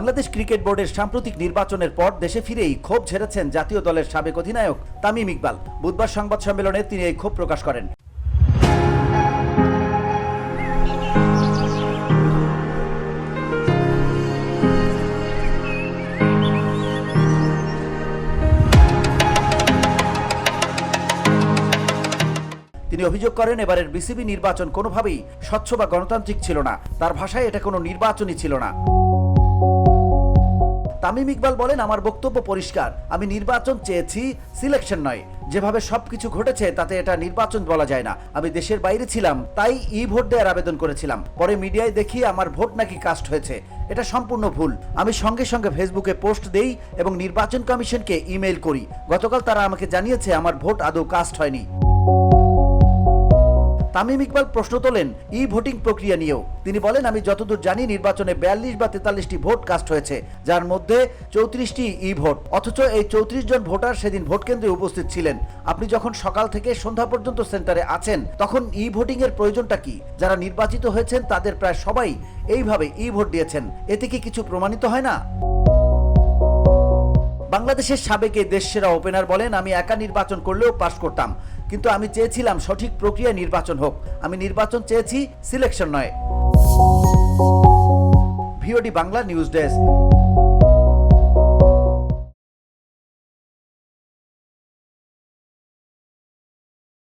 Bangladesh cricket বোর্ডের সাম্প্রতিক নির্বাচনের পর দেশে ফিরেই ক্ষোভ ঝেড়েছেন জাতীয় দলের সাবেক অধিনায়ক তামিম ইকবাল। বুধবার সংবাদ সম্মেলনে তিনি এই ক্ষোভ প্রকাশ করেন। তিনি অভিযোগ করেন, এবারের বিসিবি নির্বাচন কোনোভাবেই স্বচ্ছ বা গণতান্ত্রিক ছিল না। তার ভাষায় এটা কোনো নির্বাচনই ছিল না। তামিম ইকবাল বলেন, আমার বক্তব্য পরিষ্কার, আমি নির্বাচন চেয়েছি, সিলেকশন নয়। যেভাবে সবকিছু ঘটেছে তাতে এটা নির্বাচন বলা যায় না। আমি দেশের বাইরে ছিলাম, তাই ই ভোট দেওয়ার আবেদন করেছিলাম। পরে মিডিয়ায় দেখি আমার ভোট নাকি কাস্ট হয়েছে। এটা সম্পূর্ণ ভুল। আমি সঙ্গে সঙ্গে ফেসবুকে পোস্ট দেই এবং নির্বাচন কমিশনকে ইমেইল করি। গতকাল তারা আমাকে জানিয়েছে আমার ভোট আদৌ কাস্ট হয়নি। তামিম ইকবাল প্রশ্ন তোলেন ই ভোটিং প্রক্রিয়া নিয়েও। তিনি বলেন, আমি যতদূর জানি নির্বাচনে 42 বা 43টি ভোট কাস্ট হয়েছে, যার মধ্যে 34টি ই ভোট। অথচ এই 34 জন ভোটার সেদিন ভোট কেন্দ্রে উপস্থিত ছিলেন। আপনি যখন সকাল থেকে সন্ধ্যা পর্যন্ত সেন্টারে আছেন, তখন ই ভোটিং এর প্রয়োজনটা কি? যারা নির্বাচিত হয়েছেন তাদের প্রায় সবাই এইভাবে ই ভোট দিয়েছেন। এতে কি কিছু প্রমাণিত হয় না? বাংলাদেশের সাবেক এই দেশসেরা ওপেনার বলেন, আমি একা নির্বাচন করলেও পাস করতাম, কিন্তু আমি চেয়েছিলাম সঠিক প্রক্রিয়া নির্বাচন হোক। আমি নির্বাচন চেয়েছি, সিলেকশন নয়। VOD Bangla news desk.